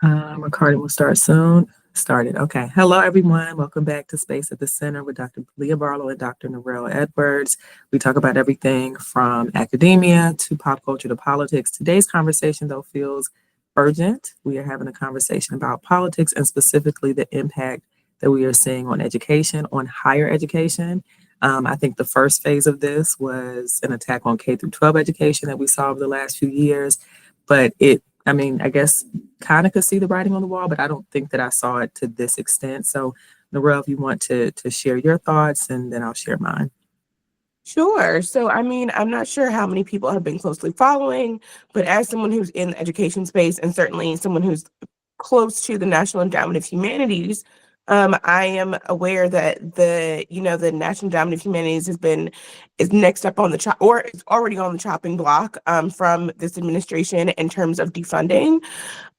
Recording will start soon. Started. Okay. Hello, everyone. Welcome back to Space at the Center with Dr. Leah Barlow and Dr. Narelle Edwards. We talk about everything from academia to pop culture to politics. Today's conversation, though, feels urgent. We are having a conversation about politics and specifically the impact that we are seeing on education, on higher education. I think the first phase of this was an attack on K through 12 education that we saw over the last few years, but I guess kind of could see the writing on the wall, but I don't think that I saw it to this extent. So, Narelle, if you want to share your thoughts, and then I'll share mine. Sure. So, I'm not sure how many people have been closely following, but as someone who's in the education space and certainly someone who's close to the National Endowment of Humanities, I am aware that the National Endowment of Humanities is next up on the or is already on the chopping block from this administration in terms of defunding.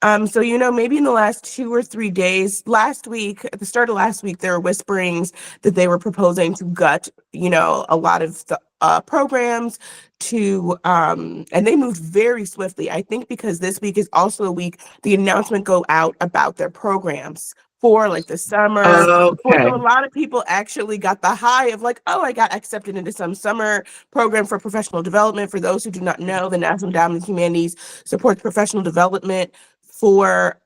So, maybe in the last 2 or 3 days, at the start of last week, there were whisperings that they were proposing to gut, a lot of the programs and they moved very swiftly. I think because this week is also a week the announcement go out about their programs for like the summer. Okay. So a lot of people actually got the high of like, oh, I got accepted into some summer program for professional development. For those who do not know, the National Endowment of Humanities supports professional development for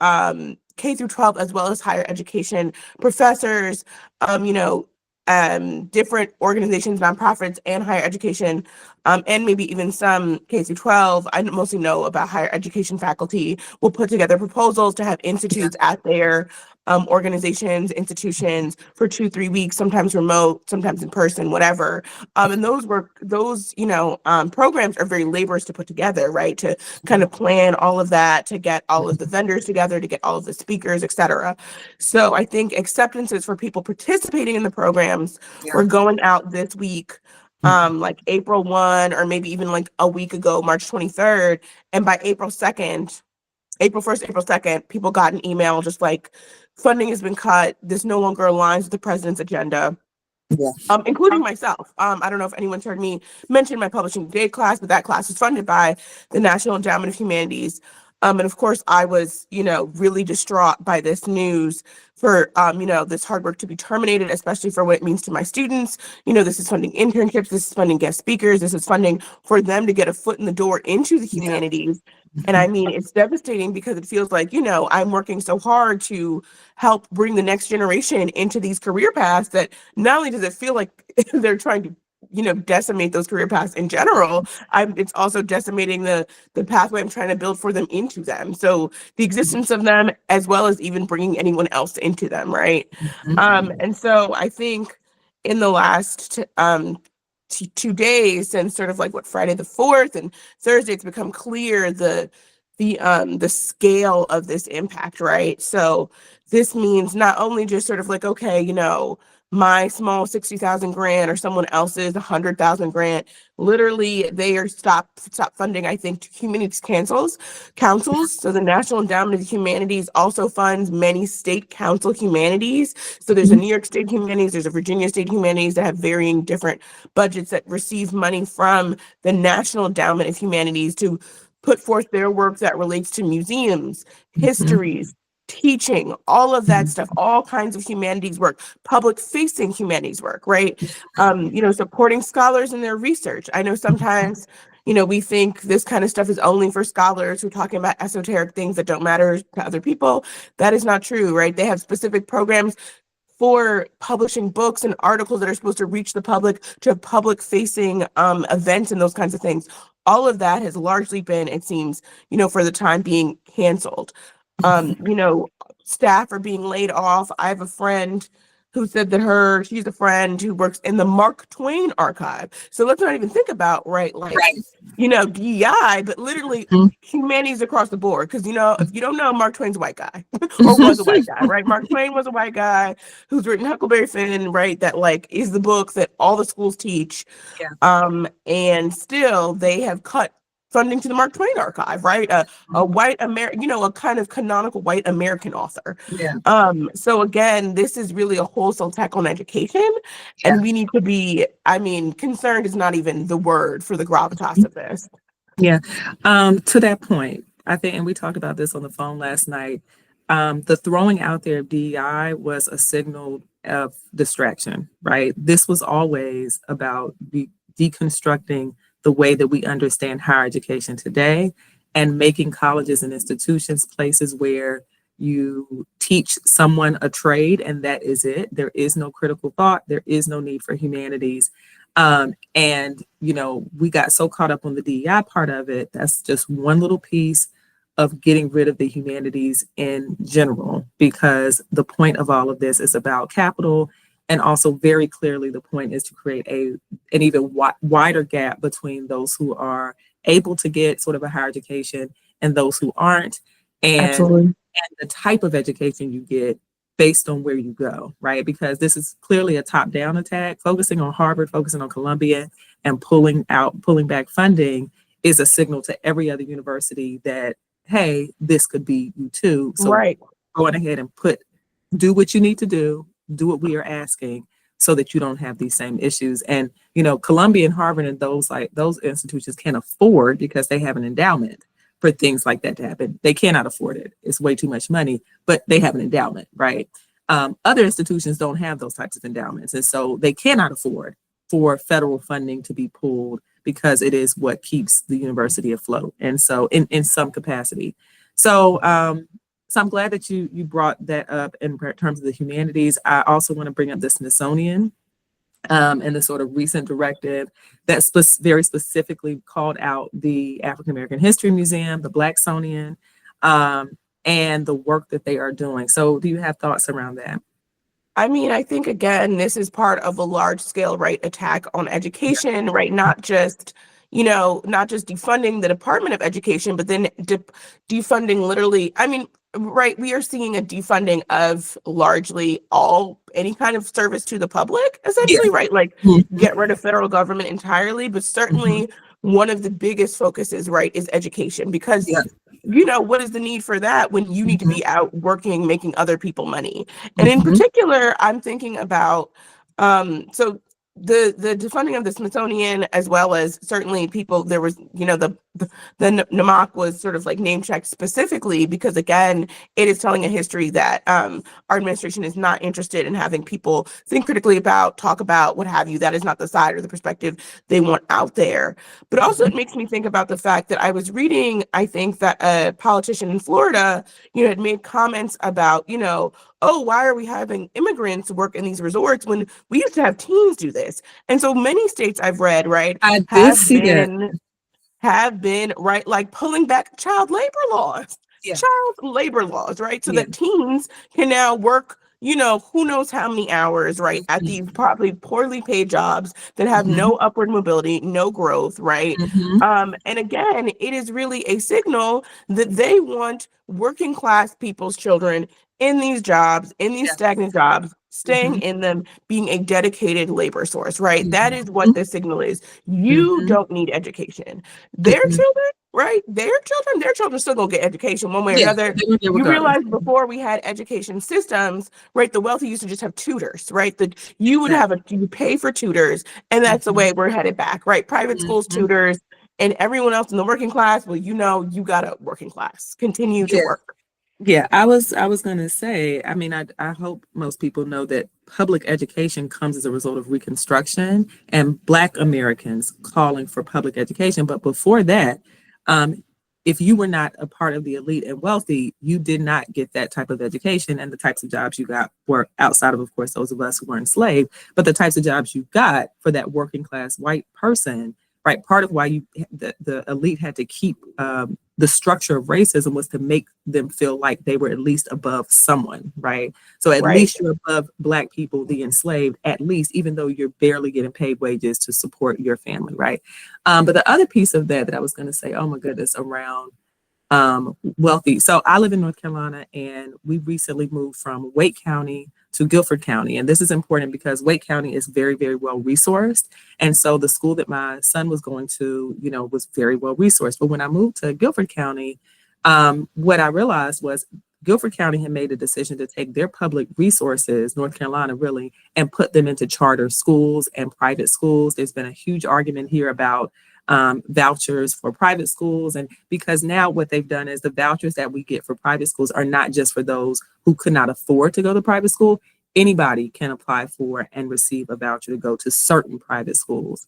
K through 12 as well as higher education professors, different organizations, nonprofits, and higher education, and maybe even some K through 12. I mostly know about higher education faculty will put together proposals to have institutes at their organizations, institutions for 2-3 weeks, sometimes remote, sometimes in person, whatever. And those programs are very laborious to put together, right? To kind of plan all of that, to get all of the vendors together, to get all of the speakers, et cetera. So I think acceptances for people participating in the programs were going out this week, like April 1, or maybe even like a week ago, March 23rd. And by April 1st, April 2nd, people got an email just like, funding has been cut. This no longer aligns with the president's agenda. Yeah. Including myself. I don't know if anyone's heard me mention my publishing day class, but that class is funded by the National Endowment of Humanities. And of course, I was, really distraught by this news for, this hard work to be terminated, especially for what it means to my students. This is funding internships, this is funding guest speakers, this is funding for them to get a foot in the door into the humanities. And it's devastating because it feels like, I'm working so hard to help bring the next generation into these career paths that not only does it feel like they're trying to, decimate those career paths in general, it's also decimating the pathway I'm trying to build for them into them. So the existence of them, as well as even bringing anyone else into them, right? And so I think in the last 2 days, since sort of like Friday the 4th and Thursday, it's become clear the scale of this impact, right? So this means not only just sort of like, okay, my small 60,000 grant or someone else's 100,000 grant, literally they are stop funding, I think, to humanities councils. So the National Endowment of Humanities also funds many state council humanities. So there's a New York State Humanities, there's a Virginia State Humanities that have varying different budgets that receive money from the National Endowment of Humanities to put forth their work that relates to museums, histories, teaching, all of that stuff, all kinds of humanities work, public facing humanities work, right? Supporting scholars in their research. I know sometimes, we think this kind of stuff is only for scholars who are talking about esoteric things that don't matter to other people. That is not true, right? They have specific programs for publishing books and articles that are supposed to reach the public, to have public facing events and those kinds of things. All of that has largely been, it seems, for the time being, canceled. Staff are being laid off. I have a friend who said that she's a friend who works in the Mark Twain archive. So let's not even think about, right, DEI, but literally humanities across the board. Because, if you don't know, Mark Twain's a white guy or was a white guy, right? Mark Twain was a white guy who's written Huckleberry Finn, right? That is the book that all the schools teach. Yeah. And still they have cut funding to the Mark Twain archive, right? A white American, a kind of canonical white American author. Yeah. So again, this is really a wholesale attack on education, and we need to be, concerned is not even the word for the gravitas of this. Yeah. To that point, I think, and we talked about this on the phone last night, the throwing out there of DEI was a signal of distraction, right? This was always about deconstructing the way that we understand higher education today and making colleges and institutions places where you teach someone a trade and that is it. There is no critical thought. There is no need for humanities. And, we got so caught up on the DEI part of it. That's just one little piece of getting rid of the humanities in general, because the point of all of this is about capital. And also very clearly, the point is to create an even wider gap between those who are able to get sort of a higher education and those who aren't. Absolutely. And the type of education you get based on where you go, right? Because this is clearly a top-down attack. Focusing on Harvard, focusing on Columbia, and pulling back funding is a signal to every other university that, hey, this could be you too. So Right. going ahead and do what you need to do what we are asking so that you don't have these same issues. And, Columbia and Harvard and those institutions can't afford, because they have an endowment for things like that to happen. They cannot afford it. It's way too much money, but they have an endowment, right? Other institutions don't have those types of endowments. And so they cannot afford for federal funding to be pulled, because it is what keeps the university afloat. And so in some capacity. So I'm glad that you brought that up in terms of the humanities. I also want to bring up the Smithsonian and the sort of recent directive that very specifically called out the African American History Museum, the Blacksonian, and the work that they are doing. So do you have thoughts around that? I mean, I think, again, this is part of a large scale, right, attack on education, right? Not just defunding the Department of Education, but then defunding literally, I mean, right, we are seeing a defunding of largely any kind of service to the public, essentially, right? Like get rid of federal government entirely, but certainly one of the biggest focuses, right, is education, because what is the need for that when you need to be out working, making other people money? And in particular, I'm thinking about so the defunding of the Smithsonian, as well as certainly people, there was, the NEMOC was sort of like name checked specifically because, again, it is telling a history that our administration is not interested in having people think critically about, talk about, what have you. That is not the side or the perspective they want out there. But also it makes me think about the fact that I was reading, I think that a politician in Florida, had made comments about, oh, why are we having immigrants work in these resorts when we used to have teens do this? And so many states I've read, right, I did see that. have been, right, like pulling back child labor laws, right? So that teens can now work, who knows how many hours, right, at these probably poorly paid jobs that have no upward mobility, no growth, right? And again, it is really a signal that they want working class people's children in these jobs, in these stagnant jobs, staying in them, being a dedicated labor source, right? That is what the signal is. You don't need education. Their children, right? Their children still gonna get education one way or another. You realize before we had education systems, right? The wealthy used to just have tutors, right? That you would you pay for tutors, and that's the way we're headed back, right? Private schools, tutors, and everyone else in the working class. Well, you got a working class. Continue to work. Yeah, I was going to say, I mean, I hope most people know that public education comes as a result of Reconstruction and Black Americans calling for public education. But before that, if you were not a part of the elite and wealthy, you did not get that type of education, and the types of jobs you got were outside of course, those of us who were enslaved, but the types of jobs you got for that working class white person, right? Part of why the elite had to keep the structure of racism was to make them feel like they were at least above someone, right? So at least you're above Black people, the enslaved, at least, even though you're barely getting paid wages to support your family, right? But the other piece of that I was going to say, oh my goodness, around wealthy. So I live in North Carolina, and we recently moved from Wake County to Guilford County. And this is important because Wake County is very, very well resourced. And so the school that my son was going to, was very well resourced. But when I moved to Guilford County, what I realized was Guilford County had made a decision to take their public resources, North Carolina really, and put them into charter schools and private schools. There's been a huge argument here about vouchers for private schools. And because now what they've done is the vouchers that we get for private schools are not just for those who could not afford to go to private school. Anybody can apply for and receive a voucher to go to certain private schools,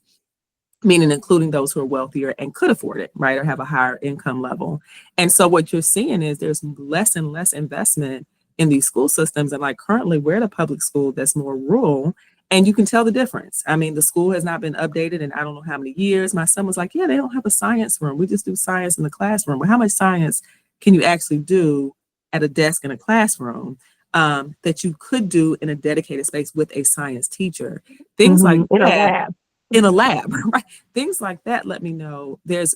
meaning including those who are wealthier and could afford it, right, or have a higher income level. And so what you're seeing is there's less and less investment in these school systems. And like currently we're at a public school that's more rural, and you can tell the difference. I mean, the school has not been updated in I don't know how many years. My son was like, yeah, they don't have a science room. We just do science in the classroom. Well, how much science can you actually do at a desk in a classroom that you could do in a dedicated space with a science teacher? Things like in a that. lab. In a lab, right? Things like that let me know there's,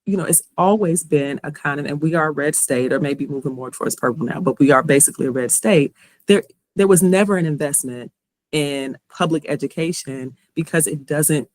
it's always been a kind of, and we are a red state, or maybe moving more towards purple now, but we are basically a red state. There was never an investment in public education because it doesn't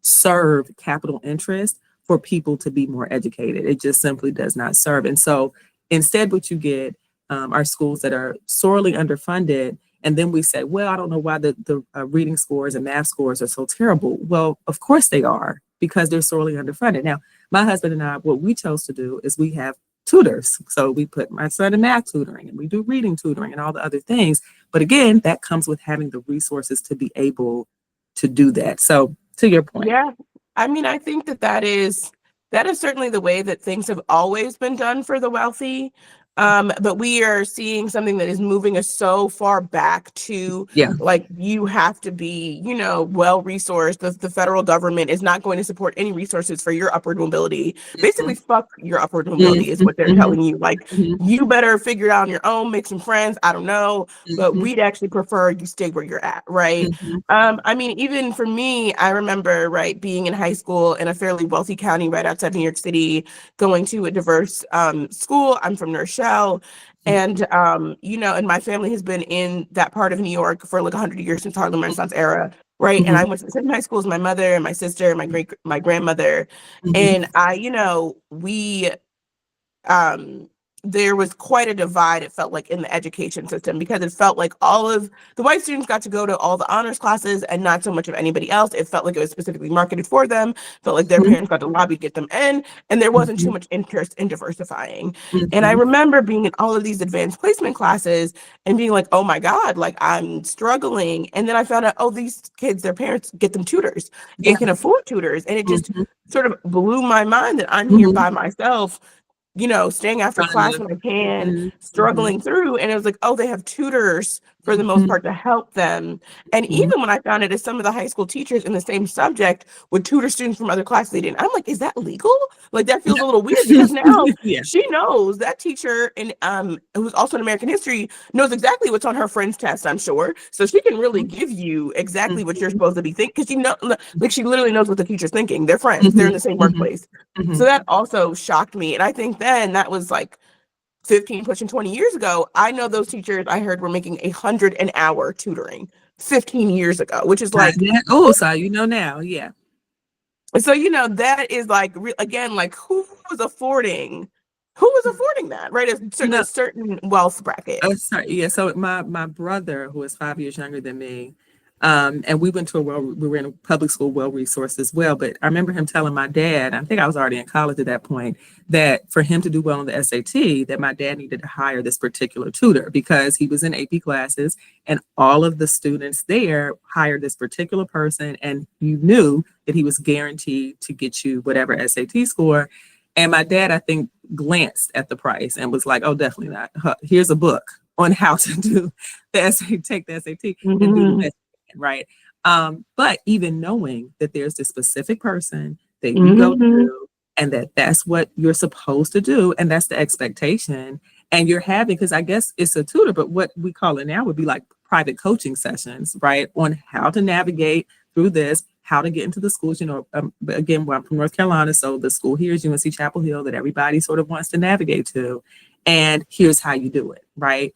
serve capital interest for people to be more educated. It just simply does not serve. And so instead, what you get are schools that are sorely underfunded. And then we say, well, I don't know why the reading scores and math scores are so terrible. Well, of course they are, because they're sorely underfunded. Now, my husband and I, what we chose to do is we have tutors. So we put my son in math tutoring, and we do reading tutoring and all the other things. But again, that comes with having the resources to be able to do that. So to your point. Yeah. I mean, I think that is certainly the way that things have always been done for the wealthy. But we are seeing something that is moving us so far back to, like, you have to be, well resourced. The federal government is not going to support any resources for your upward mobility. Basically, fuck your upward mobility is what they're telling you. Like, you better figure it out on your own, make some friends. I don't know, but we'd actually prefer you stay where you're at, right? I mean, even for me, I remember, right, being in high school in a fairly wealthy county right outside New York City, going to a diverse school. I'm from Rochelle. And, and my family has been in that part of New York for like 100 years, since Harlem Renaissance era, right? And I went to the same high school as my mother and my sister and my grandmother. And there was quite a divide, it felt like, in the education system, because it felt like all of the white students got to go to all the honors classes and not so much of anybody else. It felt like it was specifically marketed for them, felt like their parents got to lobby to get them in, and there wasn't too much interest in diversifying. And I remember being in all of these advanced placement classes and being like, oh my God, like, I'm struggling. And then I found out, oh, these kids, their parents get them tutors and can afford tutors. And it just sort of blew my mind that I'm here by myself, staying after class when I can, struggling through. And it was like, oh, they have tutors for the most part to help them. And even when I found it, as some of the high school teachers in the same subject would tutor students from other classes they didn't, I'm like, is that legal? Like, that feels a little weird, because now she knows, that teacher, and who's also in American history, knows exactly what's on her friend's test, I'm sure. So she can really give you exactly what you're supposed to be thinking, because she literally knows what the teacher's thinking. They're friends. They're in the same workplace. So that also shocked me. And I think then that was like 15, pushing 20 years ago. I know those teachers I heard were making $100 an hour tutoring 15 years ago, which is like, so now, So, that is like, again, like, who was affording that, right? A certain wealth bracket. So my brother, who is 5 years younger than me, and we were in a public school, well-resourced as well. But I remember him telling my dad, I think I was already in college at that point, that for him to do well on the SAT, that my dad needed to hire this particular tutor, because he was in AP classes and all of the students there hired this particular person, and you knew that he was guaranteed to get you whatever SAT score. And my dad, I think, glanced at the price and was like, oh, definitely not. Here's a book on how to do the SAT, take the SAT and do the best, right? But even knowing that there's this specific person that you go to, and that's what you're supposed to do, and that's the expectation, and you're having, because I guess it's a tutor, but what we call it now would be like private coaching sessions, right? On how to navigate through this, how to get into the schools. Again, well, I'm from North Carolina, so the school here is UNC Chapel Hill that everybody sort of wants to navigate to, and here's how you do it, right?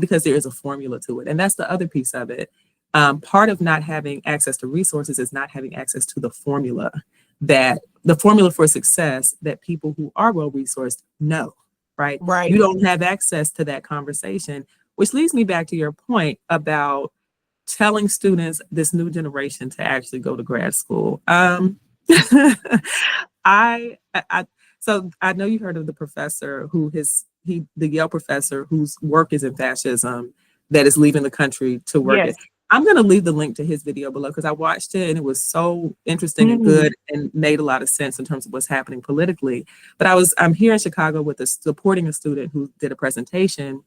Because there is a formula to it, and that's the other piece of it. Part of not having access to resources is not having access to the formula for success that people who are well-resourced know, right? You don't have access to that conversation, which leads me back to your point about telling students, this new generation, to actually go to grad school. I so I know you heard of the professor who the Yale professor whose work is in fascism that is leaving the country to work it. Yes. I'm going to leave the link to his video below because I watched it and it was so interesting and Mm. good and made a lot of sense in terms of what's happening politically. But I'm here in Chicago with supporting a student who did a presentation,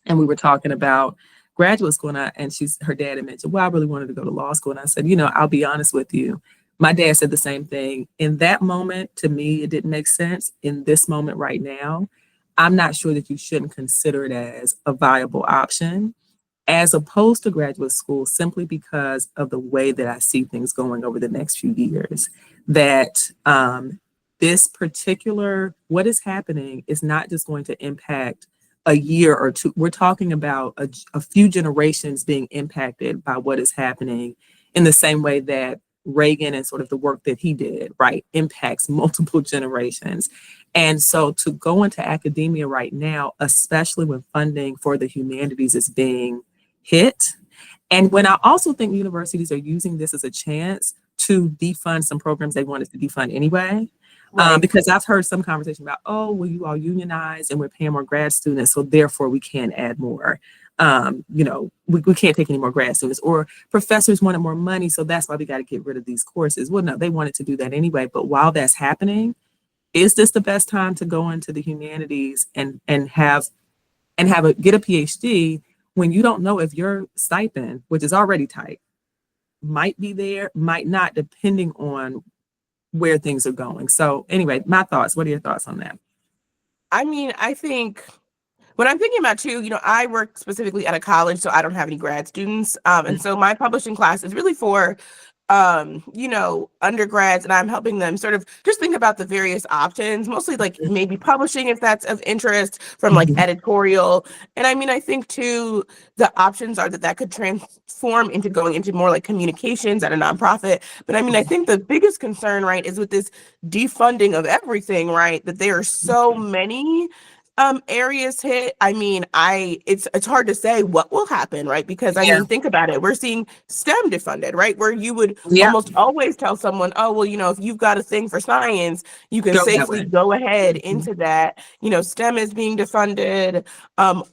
and we were talking about graduate school, and her dad had mentioned, well, I really wanted to go to law school. And I said, I'll be honest with you. My dad said the same thing. In that moment, to me, it didn't make sense. In this moment right now, I'm not sure that you shouldn't consider it as a viable option as opposed to graduate school, simply because of the way that I see things going over the next few years. That this particular, what is happening is not just going to impact a year or two. We're talking about a few generations being impacted by what is happening in the same way that Reagan and sort of the work that he did, right, impacts multiple generations. And so to go into academia right now, especially when funding for the humanities is being hit, and when I also think universities are using this as a chance to defund some programs they wanted to defund anyway. Right. Because I've heard some conversation about, oh, well, you all unionize and we're paying more grad students, so therefore we can't add more. We can't take any more grad students, or professors wanted more money, so that's why we got to get rid of these courses. Well, no, they wanted to do that anyway. But while that's happening, is this the best time to go into the humanities and get a PhD when you don't know if your stipend, which is already tight, might be there, might not, depending on where things are going. So anyway, my thoughts. What are your thoughts on that? I mean, I think when I'm thinking about too, I work specifically at a college, so I don't have any grad students. And so my publishing class is really for undergrads, and I'm helping them sort of just think about the various options, mostly like maybe publishing if that's of interest, from like Mhm. editorial. And I mean, I think too, the options are that could transform into going into more like communications at a nonprofit. But I mean, I think the biggest concern, right, is with this defunding of everything, right, that there are so many areas hit. I mean, it's hard to say what will happen, right? Because I Yeah, mean, think about it. We're seeing STEM defunded, right? Where you would yeah, almost always tell someone, oh, well, if you've got a thing for science, you can go that safely way. go ahead Mhm. into that. STEM is being defunded.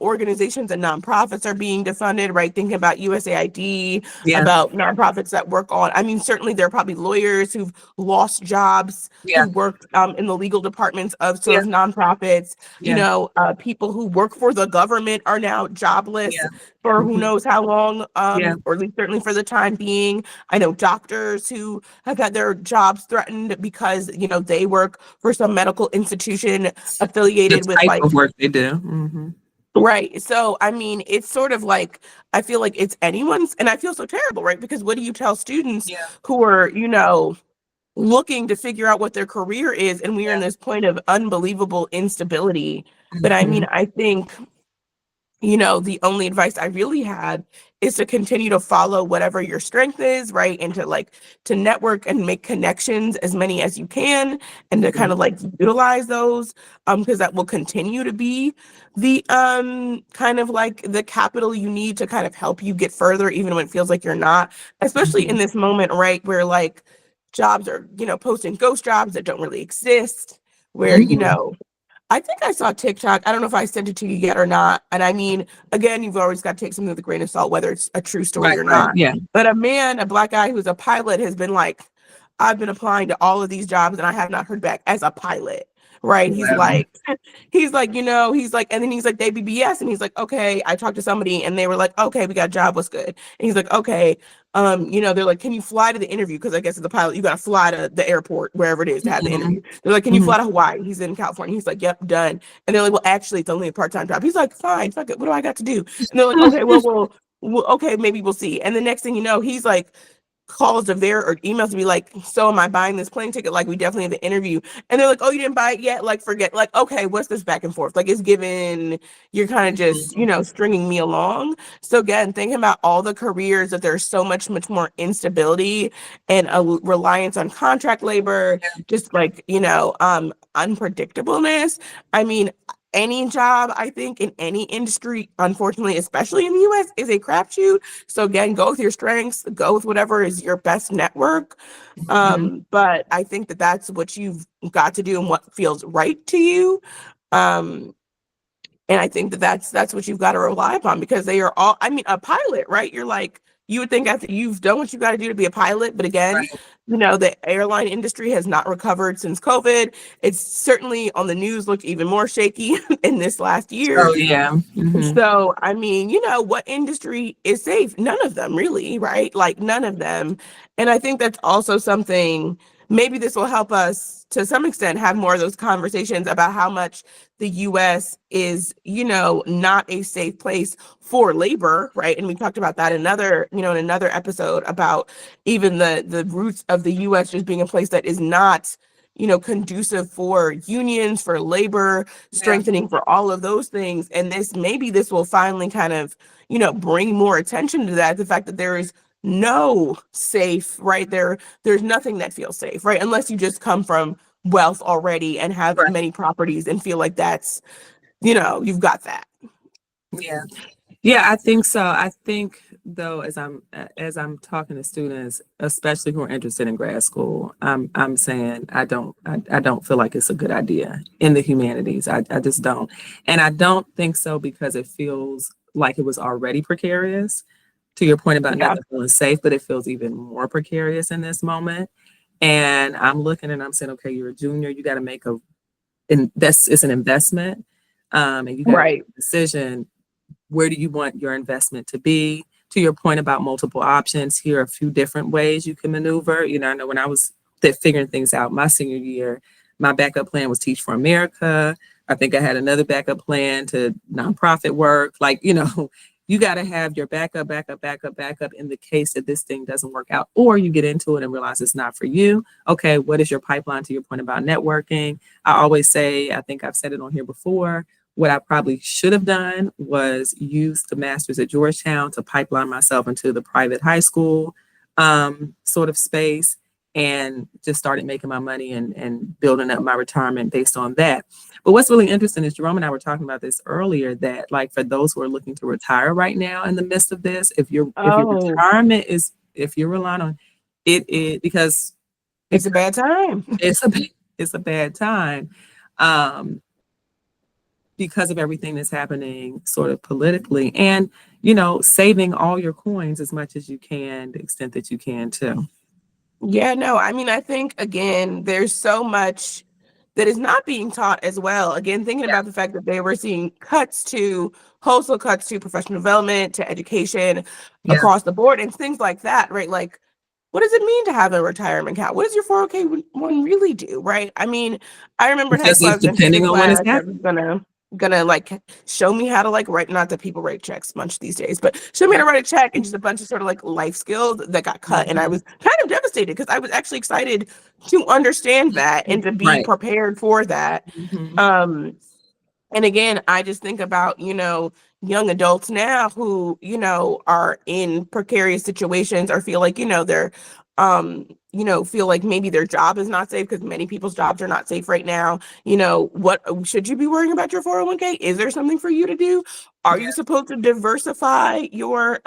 Organizations and nonprofits are being defunded, right? Thinking about USAID, Yeah, about nonprofits that work on, I mean, certainly there are probably lawyers who've lost jobs, yeah, who worked in the legal departments of sort yeah, of nonprofits. yeah, People who work for the government are now jobless yeah, for who mhm, knows how long, yeah, or at least certainly for the time being. I know doctors who have had their jobs threatened because, they work for some medical institution the affiliated with type like, of work they do. Hmm. right. So, I mean, it's sort of like, I feel like it's anyone's, and I feel so terrible, right? Because what do you tell students Yeah, who are, looking to figure out what their career is, and we are in yeah, this point of unbelievable instability? But I mean, hmm, I think, the only advice I really had is to continue to follow whatever your strength is, right? And to network and make connections, as many as you can, and to kind hmm, of like utilize those, because that will continue to be the kind of like the capital you need to kind of help you get further, even when it feels like you're not, especially in hmm, this moment, right? Where like jobs are, posting ghost jobs that don't really exist, where, hmm. I think I saw TikTok. I don't know if I sent it to you yet or not. And I mean, again, you've always got to take something with a grain of salt, whether it's a true story Right, or right. not. Yeah. But a black guy who's a pilot, has been like, I've been applying to all of these jobs and I have not heard back as a pilot. Right. He's Wow. like, he's like, and then he's like, they BBS. And he's like, okay, I talked to somebody and they were like, okay, we got a job. What's good? And he's like, okay. They're like, can you fly to the interview? Because I guess as a pilot, you got to fly to the airport, wherever it is, to have the Hmm. interview. They're like, can you Hmm. fly to Hawaii? He's in California. He's like, yep, done. And they're like, well, actually, it's only a part-time job. He's like, fine, fuck it. What do I got to do? And they're like, okay, okay, maybe we'll see. And the next thing you know, he's like, calls to or emails to be like, so am I buying this plane ticket? Like, we definitely have an interview. And they're like, oh, you didn't buy it yet? Like, forget, like, okay, what's this back and forth? Like, it's given, you're kind of just, stringing me along. So again, thinking about all the careers that there's so much more instability and a reliance on contract labor, just like, unpredictableness. I mean, any job, I think, in any industry, unfortunately, especially in the US, is a crapshoot. So again, go with your strengths, go with whatever is your best network. Mhm. But I think that that's what you've got to do and what feels right to you. Um, and I think that that's what you've got to rely upon, because they are all, I mean, a pilot, right? You're like, you would think after you've done what you got to do to be a pilot, but again, Right. the airline industry has not recovered since COVID. It's certainly on the news looked even more shaky in this last year. Oh yeah. Hmm. So, I mean, what industry is safe? None of them really, right? Like none of them. And I think that's also something, maybe this will help us to some extent have more of those conversations about how much the US is, not a safe place for labor, right? And we talked about that in another episode about even the roots of the US just being a place that is not, conducive for unions, for labor, Yeah. strengthening, for all of those things. And maybe this will finally kind of, bring more attention to that, the fact that there is no safe, right? There's nothing that feels safe, right? Unless you just come from wealth already and have Right. many properties and feel like that's, you've got that. Yeah. Yeah, I think so. I think though, as I'm talking to students, especially who are interested in grad school, I'm saying I don't feel like it's a good idea in the humanities. I just don't. And I don't think so because it feels like it was already precarious. To your point about Yeah. nothing feeling safe, but it feels even more precarious in this moment. And I'm looking and I'm saying, okay, you're a junior, you got to make it's an investment. And you got to make Right. a decision. Where do you want your investment to be? To your point about multiple options, here are a few different ways you can maneuver. I know when I was figuring things out my senior year, my backup plan was Teach for America. I think I had another backup plan to nonprofit work. Like, you got to have your backup in the case that this thing doesn't work out, or you get into it and realize it's not for you. Okay, what is your pipeline? To your point about networking, I always say, I think I've said it on here before, what I probably should have done was use the master's at Georgetown to pipeline myself into the private high school sort of space, and just started making my money and building up my retirement based on that. But what's really interesting is Jerome and I were talking about this earlier, that like for those who are looking to retire right now in the midst of this, if your Oh, retirement is, if you're relying on it because it's a bad time. it's a it's a bad time. Um, because of everything that's happening sort of politically, and saving all your coins as much as you can, the extent that you can too. Yeah, no, I mean, I think again, there's so much that is not being taught as well. Again, thinking Yeah. about the fact that they were seeing wholesale cuts to professional development, to education Yeah. across the board, and things like that, right? Like, what does it mean to have a retirement account? What does your 401k really do, right? I mean, I remember in high Because school I it's was in history depending on when it's class that happening. was gonna like show me how to like write, not that people write checks much these days, but show me how to write a check, and just a bunch of sort of like life skills that got cut. And I Mhm. was kind of devastated because I was actually excited to understand that and to be Right. prepared for that. Mhm. Um, and again, I just think about, young adults now who, are in precarious situations or feel like, they're, feel like maybe their job is not safe, because many people's jobs are not safe right now. What should you be worrying about your 401k? Is there something for you to do? Are Yeah. you supposed to diversify your,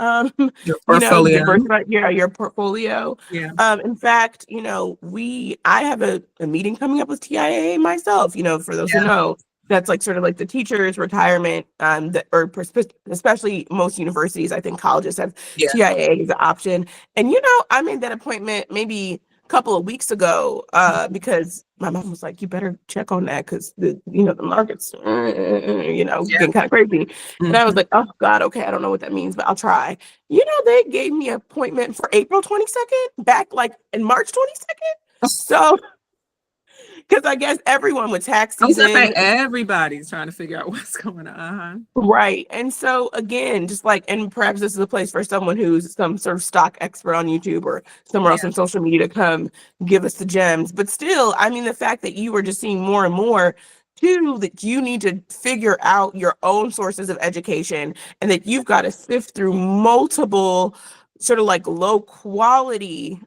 Your portfolio. your portfolio? Yeah. In fact, I have a meeting coming up with TIAA myself, for those who Yeah. know. That's like sort of like the teachers retirement, especially most universities, I think colleges have Yeah. TIA as an option. And I made that appointment maybe a couple of weeks ago, because my mom was like, you better check on that, because the market's Yeah. getting kind of crazy. And I was Mhm. like, oh God, okay, I don't know what that means, but I'll try. They gave me an appointment for April 22nd, back like in March 22nd. So, because I guess everyone with tax I was gonna say season. everybody's trying to figure out what's going on. Right. And so again, just like, and perhaps this is a place for someone who's some sort of stock expert on YouTube or somewhere else Yeah. on social media to come give us the gems. But still, I mean, the fact that you are just seeing more and more too, that you need to figure out your own sources of education, and that you've got to sift through multiple sort of like low quality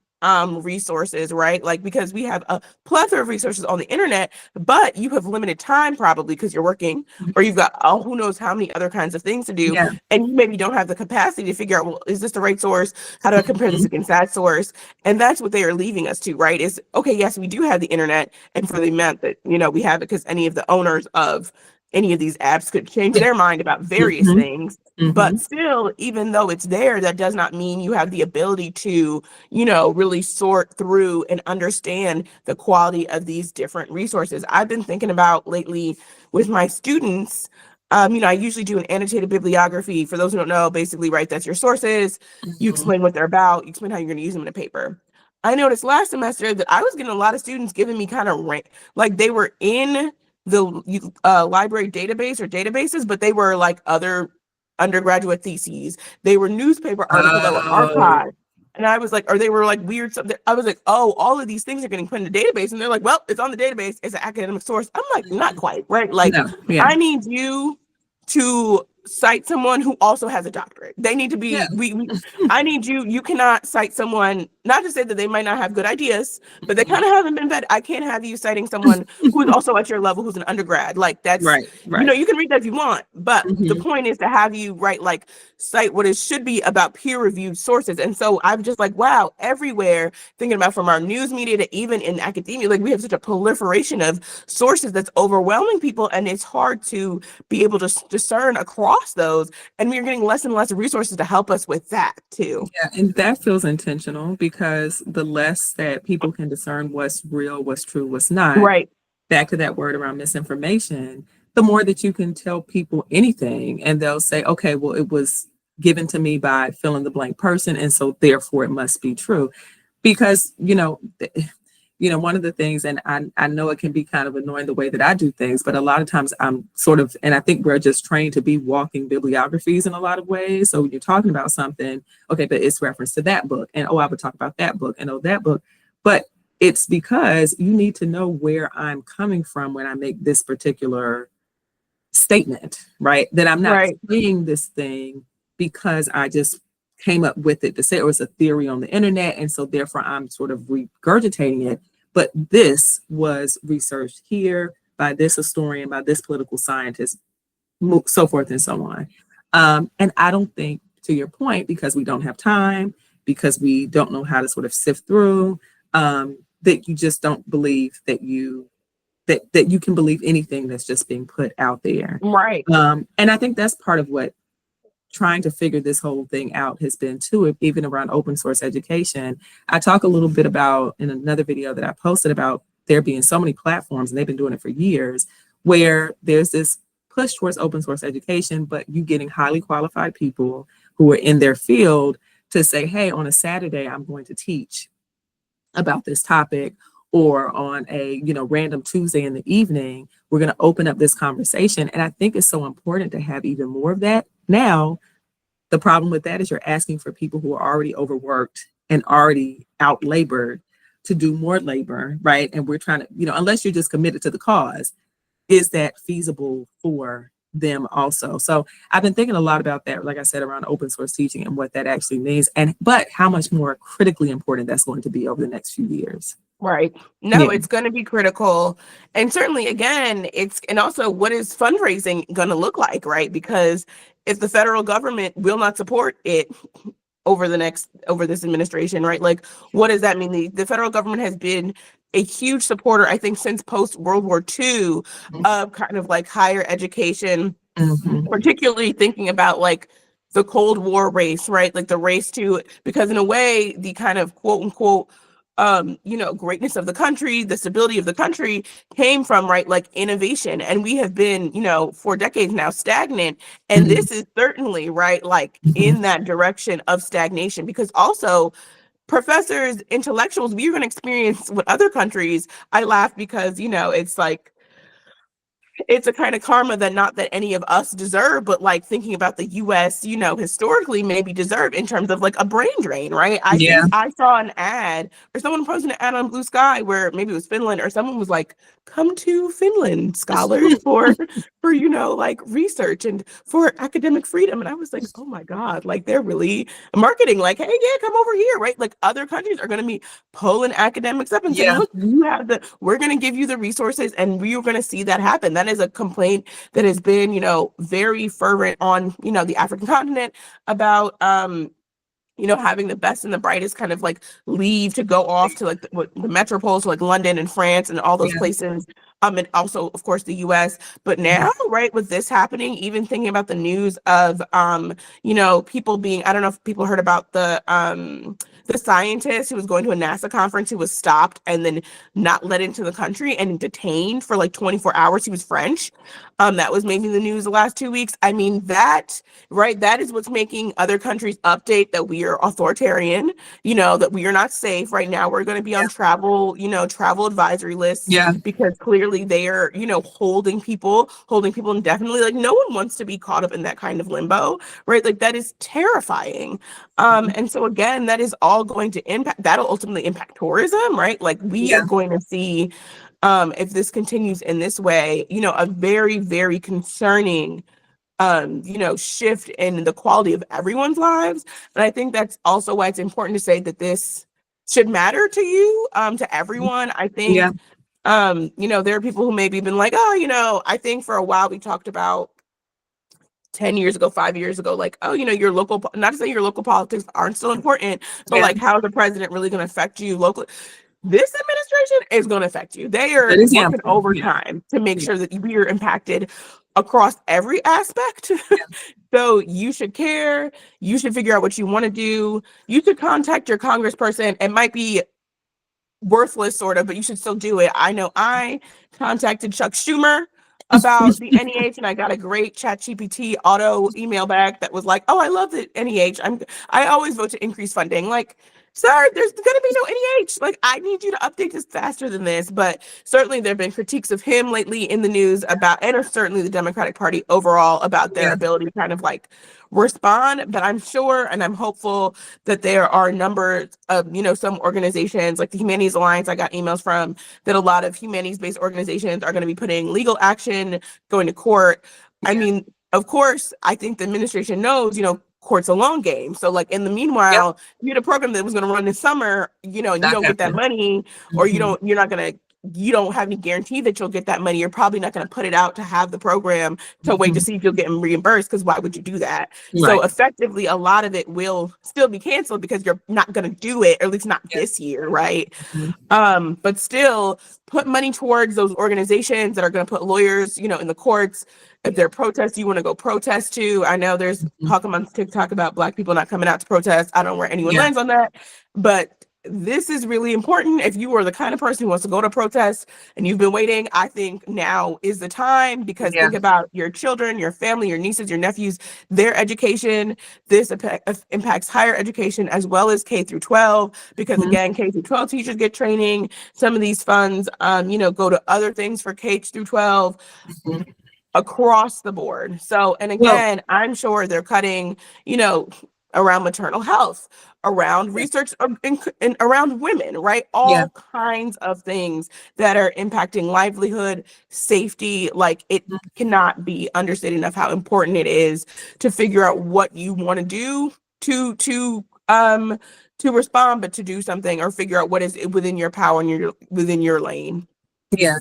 resources, right? Like, because we have a plethora of resources on the internet, but you have limited time probably because you're working, or you've got who knows how many other kinds of things to do, Yeah. and you maybe don't have the capacity to figure out, well, is this the right source? How do I compare this Mhm. against that source? And that's what they are leaving us to, right? Is, okay, yes, we do have the internet, and for the amount that, we have it, because any of the owners of any of these apps could change Yeah. their mind about various Mhm. things. But Mhm. still, even though it's there, that does not mean you have the ability to, really sort through and understand the quality of these different resources. I've been thinking about lately with my students. I usually do an annotated bibliography. For those who don't know, basically, right, that's your sources. You Mhm. explain what they're about. You explain how you're going to use them in a paper. I noticed last semester that I was getting a lot of students giving me kind of like they were in the library database or databases, but they were like other undergraduate theses. They were newspaper articles that were Oh, archived. And I was like, or they were like weird something. I was like, oh, all of these things are getting put in the database. And they're like, well, it's on the database. It's an academic source. I'm like, not quite, right? Like, no. Yeah. I need you to cite someone who also has a doctorate. They need to Yeah. be, I need you cannot cite someone, not to say that they might not have good ideas, but they kind of haven't been vetted. I can't have you citing someone who is also at your level, who's an undergrad. Like, that's, Right. Right. you can read that if you want, but the Mhm. point is to have you write, like, cite what it should be about peer reviewed sources. And so I'm just like, wow, everywhere, thinking about from our news media to even in academia, like, we have such a proliferation of sources that's overwhelming people. And it's hard to be able to discern across those. And we're getting less and less resources to help us with that too. Yeah, and that feels intentional because the less that people can discern what's real, what's true, what's not, Right. back to that word around misinformation, the more that you can tell people anything and they'll say, okay, well, it was given to me by fill in the blank person, and so therefore it must be true. Because, one of the things, and I know it can be kind of annoying the way that I do things, but a lot of times I'm sort of, and I think we're just trained to be walking bibliographies in a lot of ways. So when you're talking about something, okay, but it's reference to that book, and oh, I would talk about that book, and oh, that book. But it's because you need to know where I'm coming from when I make this particular statement, right? That I'm not Right. saying this thing because I just came up with it to say it was a theory on the internet. And so therefore I'm sort of regurgitating it. But this was researched here by this historian, by this political scientist, so forth and so on. And I don't think, to your point, because we don't have time, because we don't know how to sort of sift through, that you just don't believe that you can believe anything that's just being put out there. Right. And I think that's part of what trying to figure this whole thing out has been too, even around open source education. I talk a little bit about in another video that I posted about there being so many platforms, and they've been doing it for years, where there's this push towards open source education, but you getting highly qualified people who are in their field to say, hey, on a Saturday, I'm going to teach about this topic, or on a random Tuesday in the evening we're going to open up this conversation. And I think it's so important to have even more of that. Now the problem with that is you're asking for people who are already overworked and already out labored to do more labor, right? And we're trying to, unless you're just committed to the cause, is that feasible for them also? So I've been thinking a lot about that, like I said, around open source teaching and what that actually means, but how much more critically important that's going to be over the next few years. Right. No, Yeah. it's going to be critical. And certainly, again, and also, what is fundraising going to look like, right? Because if the federal government will not support it over this administration, right? Like, what does that mean? The federal government has been a huge supporter, I think, since post World War II of kind of like higher education, Mhm. particularly thinking about like the Cold War race, right? Like the race to, because in a way, the kind of quote unquote, greatness of the country, the stability of the country came from, right, like innovation. And we have been, for decades now stagnant. And Mhm. this is certainly, right, like Mhm. in that direction of stagnation, because also professors, intellectuals, we're going to experience what other countries. I laugh because, it's like, it's a kind of karma that not that any of us deserve, but like thinking about the US, you know, historically maybe deserve in terms of like a brain drain, right? I Yeah. think I saw an ad or someone posted an ad on Blue Sky where maybe it was Finland or someone was like, come to Finland, scholars, for you know, like research and for academic freedom. And I was like, oh my God, like they're really marketing, like, hey, yeah, come over here, right? Like other countries are gonna be pulling academics up and saying, Yeah. look, we're going to give you the resources and we're going to see that happen. That is a complaint that has been, you know, very fervent on, you know, the African continent about, you know, having the best and the brightest kind of like leave to go off to like the metropoles, so like London and France and all those Yeah. places. And also, of course, the US. But now, right, with this happening, even thinking about the news of, you know, people being, I don't know if people heard about the scientist who was going to a NASA conference who was stopped and then not let into the country and detained for like 24 hours. He was French. That was making the news the last 2 weeks. I mean, that, right, that is what's making other countries update that we are authoritarian, you know, that we are not safe right now. We're going to be on travel, you know, travel advisory lists Yeah. because clearly they are, you know, holding people indefinitely. Like no one wants to be caught up in that kind of limbo, right? Like that is terrifying. And so again, that is all going to impact, that'll ultimately impact tourism, right? Like we Yeah. are going to see, if this continues in this way, you know, a very, very concerning, you know, shift in the quality of everyone's lives. And I think that's also why it's important to say that this should matter to you, to everyone. I Yeah. think, you know, there are people who maybe been like, oh, you know, I think for a while we talked about 10 years ago, 5 years ago, like, oh, you know, your local, not to say your local politics aren't still important, but Yeah. like, how is the president really going to affect you locally? This administration is going to affect you. They are Good working example. Yeah. overtime to make Yeah. sure that we are impacted across every aspect. So you should care. You should figure out what you want to do. You should contact your congressperson. It might be worthless sort of, but you should still do it. I know I contacted Chuck Schumer about the NEH and I got a great ChatGPT auto email back that was like, oh, I love the NEH. I always vote to increase funding. Like, sir, there's gonna be no NEH. Like, I need you to update this faster than this. But certainly there have been critiques of him lately in the news about, and certainly the Democratic Party overall about their Yeah. ability to kind of like respond. But I'm sure and I'm hopeful that there are numbers of, you know, some organizations like the Humanities Alliance, I got emails from, that a lot of humanities-based organizations are going to be putting legal action, going to court. I Yeah. mean, of course, I think the administration knows, you know, court's a long game. So like in the Yep. meanwhile, you had a program that was going to run this summer, you know, and you Not don't get that happening. money, or you're not going to, you don't have any guarantee that you'll get that money. You're probably not going to put it out to have the program to wait to see if you'll get reimbursed, because why would you do that? So Right. effectively, a lot of it will still be canceled because you're not going to do it, or at least not Yeah. this year, right? Mhm. But still put money towards those organizations that are going to put lawyers, you know, in the courts. If there Yeah. are protests you want to go protest to, I know there's Mhm. talk on TikTok about Black people not coming out to protest. I don't know where anyone Yeah. lands on that, but this is really important. If you are the kind of person who wants to go to protest and you've been waiting, I think now is the time, because Yeah. think about your children, your family, your nieces, your nephews, their education. This impacts higher education as well as K through 12, because Mhm. again, K through 12 teachers get training. Some of these funds, you know, go to other things for K through 12 Mhm. across the board. So, and Well, again, I'm sure they're cutting, you know, around maternal health, around yeah. research, and around women, right? Yeah. All kinds of things that are impacting livelihood, safety. Like it Mhm. cannot be understated enough how important it is to figure out what you want to do to respond, but to do something or figure out what is within your power and your within your lane. Yeah.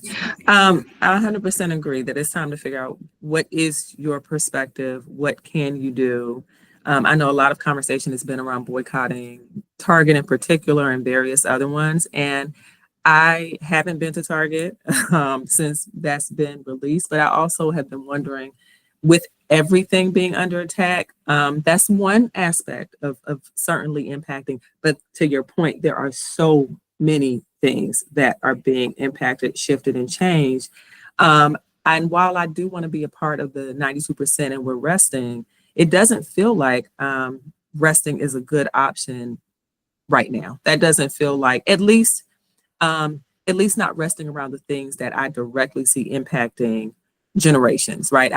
I 100% agree that it's time to figure out what is your perspective, what can you do. I know a lot of conversation has been around boycotting Target in particular and various other ones, and I haven't been to Target since that's been released, but I also have been wondering, with everything being under attack, that's one aspect of certainly impacting. But to your point, there are so many things that are being impacted, shifted, and changed. Um, and while I do want to be a part of the 92% and we're resting, it doesn't feel like resting is a good option right now. That doesn't feel like, at least not resting around the things that I directly see impacting generations, right?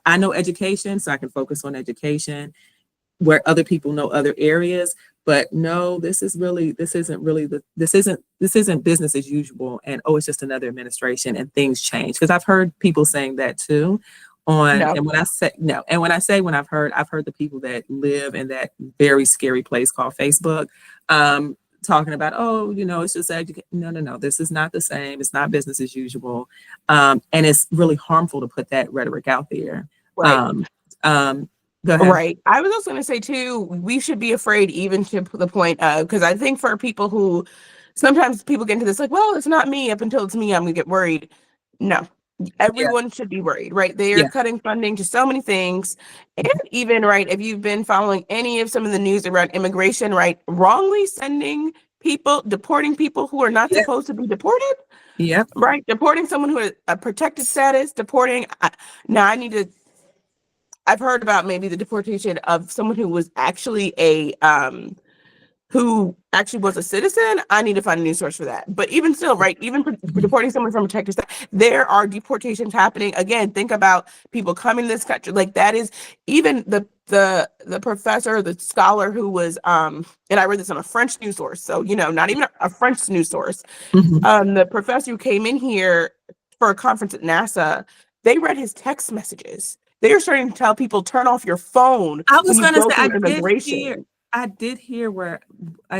I know education, so I can focus on education where other people know other areas. But no, this isn't business as usual. And oh, it's just another administration and things change. Because I've heard people saying that too. No. And when I say no, and when I've heard the people that live in that very scary place called Facebook, talking about, oh, it's just education. No, this is not the same. It's not business as usual. And it's really harmful to put that rhetoric out there. Right. Go ahead. Right. I was also going to say too, we should be afraid even to the point of, because I think for people who sometimes people get into this like, well, it's not me, up until it's me, I'm going to get worried. No, everyone should be worried, right? They are cutting funding to so many things. And even, right, if you've been following any of some of the news around immigration, right, wrongly sending people, deporting people who are not supposed to be deported. Yep. Right. Deporting someone who has a protected status, I've heard about maybe the deportation of someone who was actually who actually was a citizen. I need to find a news source for that. But even still, right, even for deporting someone from a protected status, there are deportations happening. Again, think about people coming to this country. Like that is even the professor, the scholar who was, and I read this on a French news source. So, not even a French news source. The professor who came in here for a conference at NASA, they read his text messages. They are starting to tell people turn off your phone. I was going to say immigration. I did hear where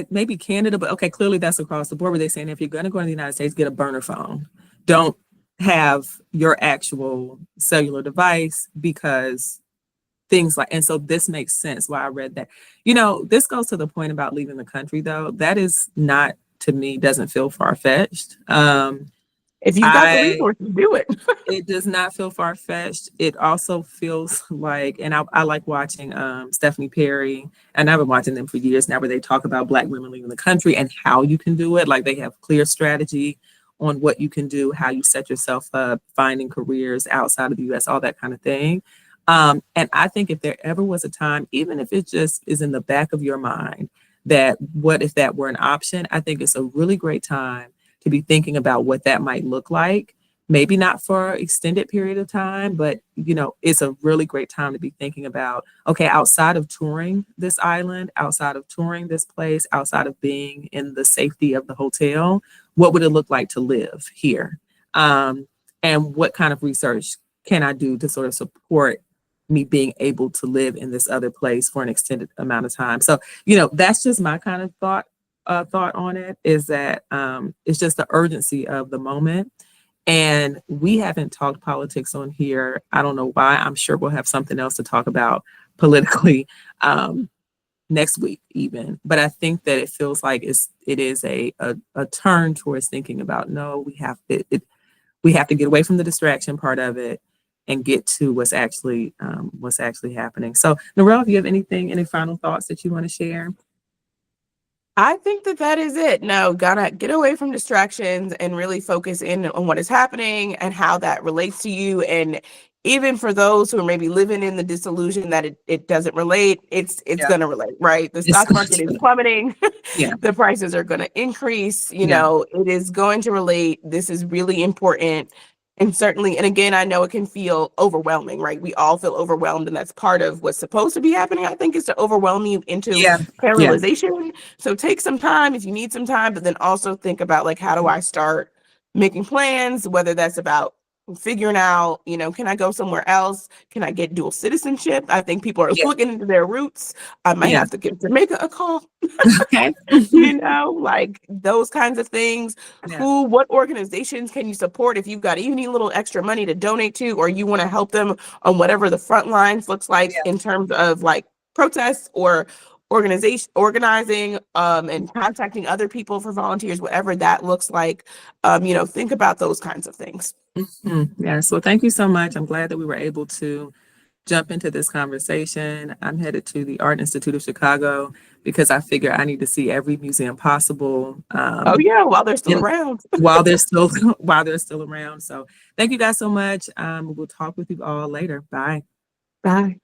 maybe Canada, but okay, clearly that's across the board. Where they're saying if you're going to go to the United States, get a burner phone. Don't have your actual cellular device because things like, and so this makes sense why I read that. This goes to the point about leaving the country, though. That is not, to me, doesn't feel far-fetched. If you've got the resources, do it. It does not feel far-fetched. It also feels like, and I like watching Stephanie Perry, and I've been watching them for years now, where they talk about Black women leaving the country and how you can do it. Like they have clear strategy on what you can do, how you set yourself up, finding careers outside of the US, all that kind of thing. And I think if there ever was a time, even if it just is in the back of your mind, that what if that were an option, I think it's a really great time to be thinking about what that might look like. Maybe not for an extended period of time, but it's a really great time to be thinking about, okay, outside of touring this island, outside of touring this place, outside of being in the safety of the hotel, what would it look like to live here? And what kind of research can I do to sort of support me being able to live in this other place for an extended amount of time? So, that's just my kind of thought on it, is that it's just the urgency of the moment. And we haven't talked politics on here. I don't know why. I'm sure we'll have something else to talk about politically next week even. But I think that it feels like it is a turn towards thinking about, no, we have to get away from the distraction part of it and get to what's actually happening. So, Narelle, if you have any final thoughts that you want to share? I think that is it. No, gotta get away from distractions and really focus in on what is happening and how that relates to you. And even for those who are maybe living in the disillusion that it doesn't relate, it's gonna relate, right? The stock market is plummeting. The prices are gonna increase. It is going to relate. This is really important. And certainly, and again, I know it can feel overwhelming, right? We all feel overwhelmed, and that's part of what's supposed to be happening, I think, is to overwhelm you into paralyzation. So take some time if you need some time, but then also think about, like, how do I start making plans, whether that's about figuring out, can I go somewhere else? Can I get dual citizenship? I think people are looking into their roots. I might have to give Jamaica a call. Okay. Like those kinds of things. What organizations can you support if you've got any little extra money to donate to, or you want to help them on whatever the front lines looks like in terms of like protests or organizing and contacting other people for volunteers, whatever that looks like. Think about those kinds of things. Yes. Well, thank you so much. I'm glad that we were able to jump into this conversation. I'm headed to the Art Institute of Chicago because I figure I need to see every museum possible. While they're still around. while they're still around. So thank you guys so much. We'll talk with you all later. Bye. Bye.